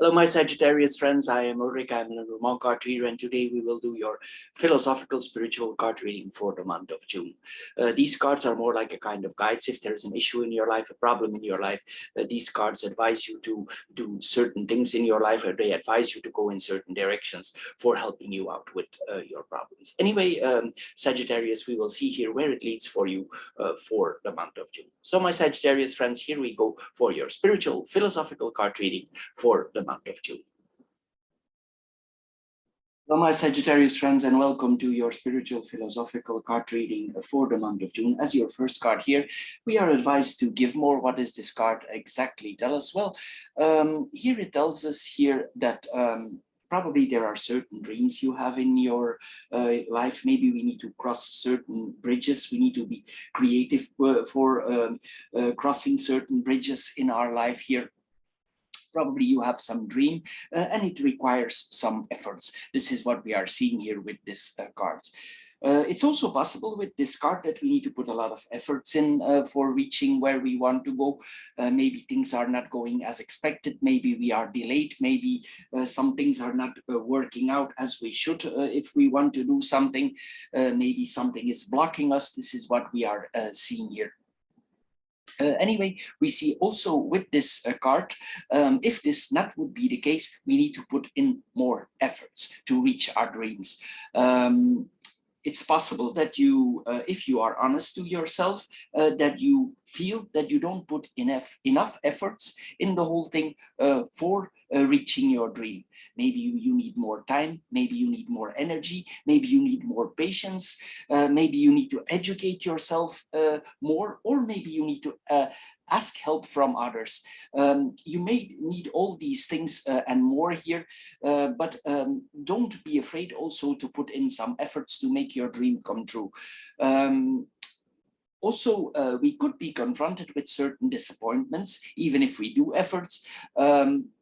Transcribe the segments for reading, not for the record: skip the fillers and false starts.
Hello, my Sagittarius friends. I am Ulrich. I'm a Lenormand card reader, and today we will do your philosophical spiritual card reading for the month of June. These cards are more like a kind of guides. If there is an issue in your life, a problem in your life, these cards advise you to do certain things in your life, or they advise you to go in certain directions for helping you out with your problems. Anyway, Sagittarius, we will see here where it leads for you for the month of June. So, my Sagittarius friends, here we go for your spiritual philosophical card reading for the month of June. Hello, my Sagittarius friends, and welcome to your spiritual philosophical card reading for the month of June. As your first card here, we are advised to give more. What does this card exactly tell us? Well, here it tells us here that probably there are certain dreams you have in your life. Maybe we need to cross certain bridges. We need to be creative for crossing certain bridges in our life here. Probably you have some dream and it requires some efforts. This is what we are seeing here with this cards. It's also possible with this card that we need to put a lot of efforts in for reaching where we want to go. Maybe things are not going as expected. Maybe we are delayed. Maybe some things are not working out as we should if we want to do something. Maybe something is blocking us. This is what we are seeing here. Anyway, we see also with this card, if this not would be the case, we need to put in more efforts to reach our dreams. It's possible that you, if you are honest to yourself, that you feel that you don't put enough efforts in the whole thing for reaching your dream. Maybe you need more time, maybe you need more energy, maybe you need more patience, maybe you need to educate yourself more, or maybe you need to ask help from others. You may need all these things and more here, but don't be afraid also to put in some efforts to make your dream come true. Also, we could be confronted with certain disappointments, even if we do efforts,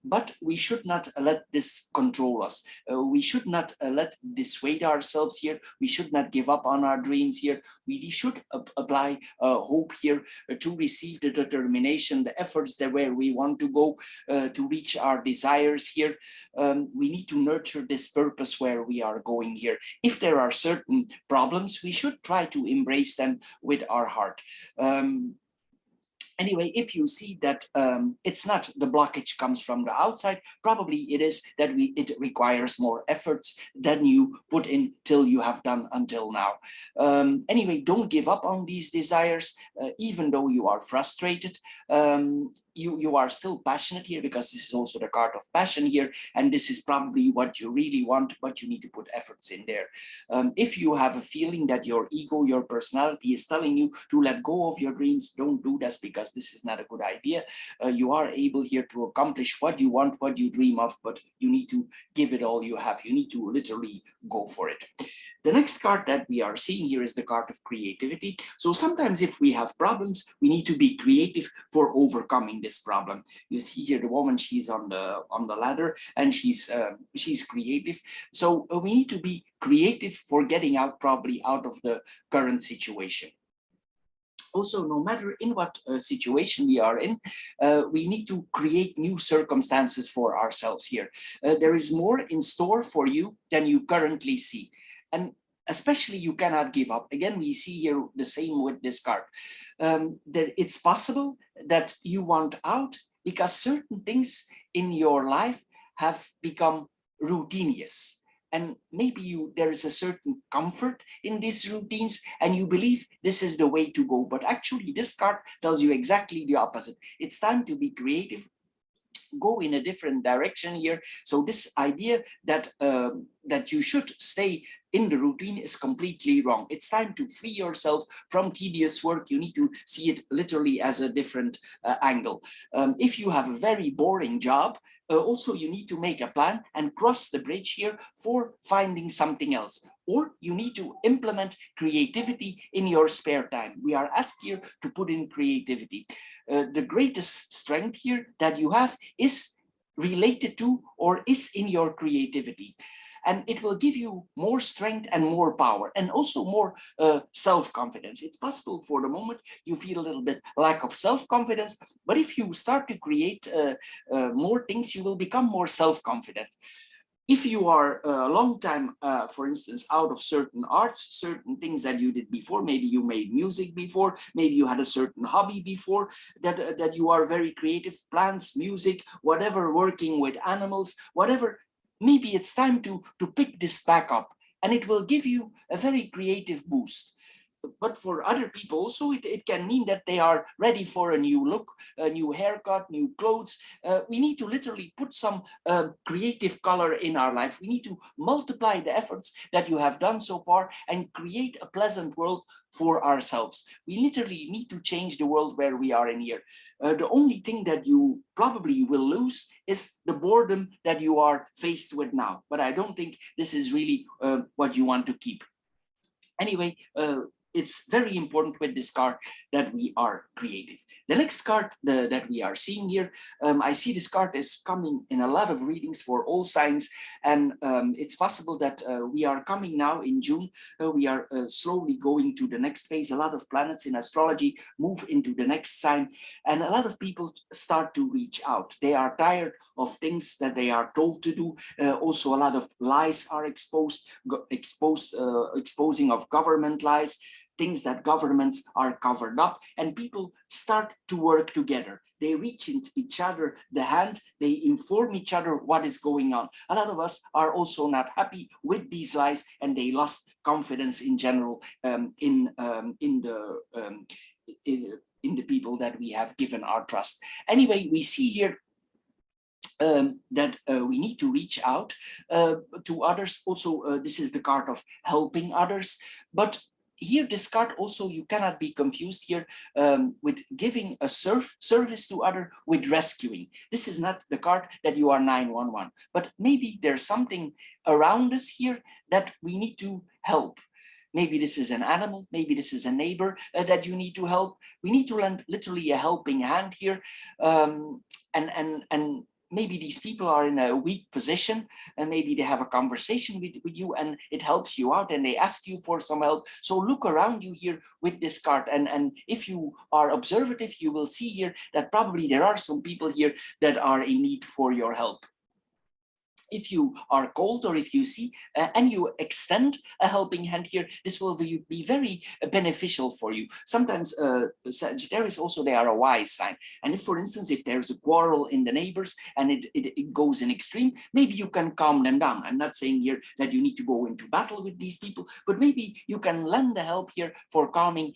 but we should not let this control us. We should not let dissuade ourselves here. We should not give up on our dreams here. We should apply hope here to receive the determination, the efforts that where we want to go to reach our desires here. We need to nurture this purpose where we are going here. If there are certain problems, we should try to embrace them with our heart. Anyway, if you see that it's not the blockage comes from the outside, probably it is that it requires more efforts than you put in till you have done until now. Anyway, don't give up on these desires, even though you are frustrated. You are still passionate here, because this is also the card of passion here, and this is probably what you really want, but you need to put efforts in there. If you have a feeling that your ego, your personality is telling you to let go of your dreams, don't do that, because this is not a good idea. You are able here to accomplish what you want, what you dream of, but you need to give it all you have. You need to literally go for it. The next card that we are seeing here is the card of creativity. So sometimes if we have problems, we need to be creative for overcoming this problem. You see here the woman, she's on the ladder, and she's creative. So we need to be creative for getting out probably out of the current situation. Also, no matter in what situation we are in, we need to create new circumstances for ourselves here. There is more in store for you than you currently see. And especially you cannot give up. Again, we see here the same with this card. That it's possible that you want out because certain things in your life have become routinious. And maybe there is a certain comfort in these routines, and you believe this is the way to go. But actually, this card tells you exactly the opposite. It's time to be creative, go in a different direction here. So this idea that that you should stay in the routine is completely wrong. It's time to free yourself from tedious work. You need to see it literally as a different angle. If you have a very boring job, also you need to make a plan and cross the bridge here for finding something else. Or you need to implement creativity in your spare time. We are asked here to put in creativity. The greatest strength here that you have is related to or is in your creativity. and it will give you more strength and more power, and also more self-confidence. It's possible for the moment you feel a little bit lack of self-confidence, but if you start to create more things, you will become more self-confident. If you are a long time, for instance, out of certain arts, certain things that you did before, maybe you made music before, maybe you had a certain hobby before, that you are very creative, plants, music, whatever, working with animals, whatever, maybe it's time to pick this back up, and it will give you a very creative boost. But for other people also, it can mean that they are ready for a new look, a new haircut, new clothes. We need to literally put some creative color in our life. We need to multiply the efforts that you have done so far and create a pleasant world for ourselves. We literally need to change the world where we are in here. The only thing that you probably will lose is the boredom that you are faced with now. But I don't think this is really what you want to keep. Anyway, it's very important with this card that we are creative. The next card that we are seeing here, I see this card is coming in a lot of readings for all signs, and it's possible that we are coming now in June. We are slowly going to the next phase. A lot of planets in astrology move into the next sign, and a lot of people start to reach out. They are tired of things that they are told to do. Also, a lot of lies are exposing of government lies, things that governments are covered up, and people start to work together. They reach each other the hand, they inform each other what is going on. A lot of us are also not happy with these lies, and they lost confidence in general in the people that we have given our trust. Anyway, we see here that we need to reach out to others. Also, this is the card of helping others, but here this card also, you cannot be confused here with giving a service to other with rescuing. This is not the card that you are 911, but maybe there's something around us here that we need to help. Maybe this is an animal, maybe this is a neighbor that you need to help. We need to lend literally a helping hand here, and maybe these people are in a weak position, and maybe they have a conversation with you and it helps you out and they ask you for some help. So look around you here with this card, and if you are observative, you will see here that probably there are some people here that are in need for your help. If you are cold, or if you see and you extend a helping hand here, this will be very beneficial for you. Sometimes Sagittarius also, they are a wise sign, and if, for instance, if there's a quarrel in the neighbors and it goes in extreme, maybe you can calm them down. I'm not saying here that you need to go into battle with these people, but maybe you can lend a help here for calming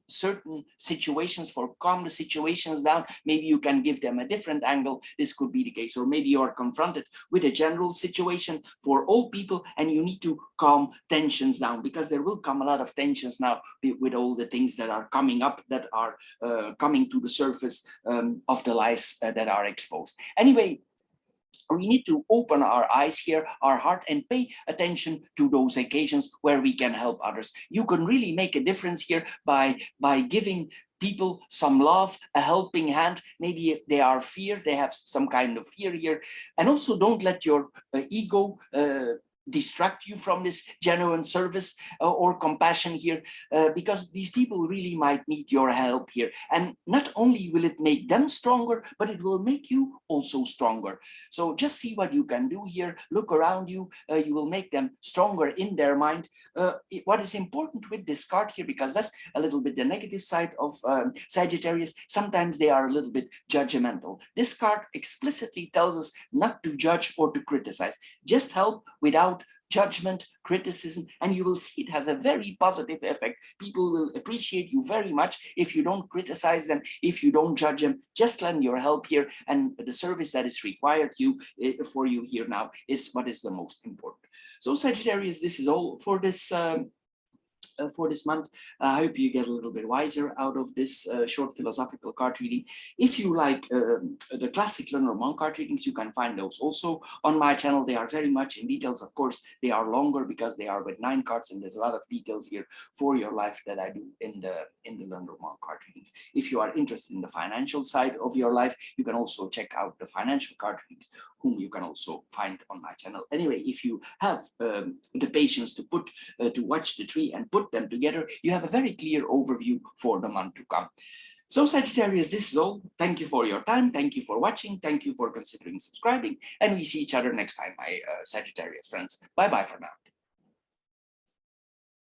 certain situations, for calm the situations down. Maybe you can give them a different angle. This could be the case. Or maybe you are confronted with a general situation for all people and you need to calm tensions down, because there will come a lot of tensions now with all the things that are coming up, that are coming to the surface of the lies that are exposed. Anyway, we need to open our eyes here, our heart, and pay attention to those occasions where we can help others. You can really make a difference here by giving people some love, a helping hand. Maybe they are they have some kind of fear here. And also, don't let your ego distract you from this genuine service or compassion here, because these people really might need your help here. And not only will it make them stronger, but it will make you also stronger. So just see what you can do here. Look around you. You will make them stronger in their mind. What is important with this card here, because that's a little bit the negative side of Sagittarius, sometimes they are a little bit judgmental. This card explicitly tells us not to judge or to criticize. Just help without judgment, criticism, and you will see it has a very positive effect. People will appreciate you very much if you don't criticize them, if you don't judge them. Just lend your help here, and the service that is required for you here now is what is the most important. So Sagittarius, this is all for this for this month. I hope you get a little bit wiser out of this short philosophical card reading. If you like the classic Lenormand card readings, you can find those also on my channel. They are very much in details. Of course, they are longer because they are with 9 cards, and there's a lot of details here for your life that I do in the Lenormand card readings. If you are interested in the financial side of your life, you can also check out the financial card readings, whom you can also find on my channel. Anyway, if you have the patience to watch the tree and put them together, you have a very clear overview for the month to come. So Sagittarius, this is all. Thank you for your time. Thank you for watching. Thank you for considering subscribing. And we see each other next time, my Sagittarius friends. Bye-bye for now.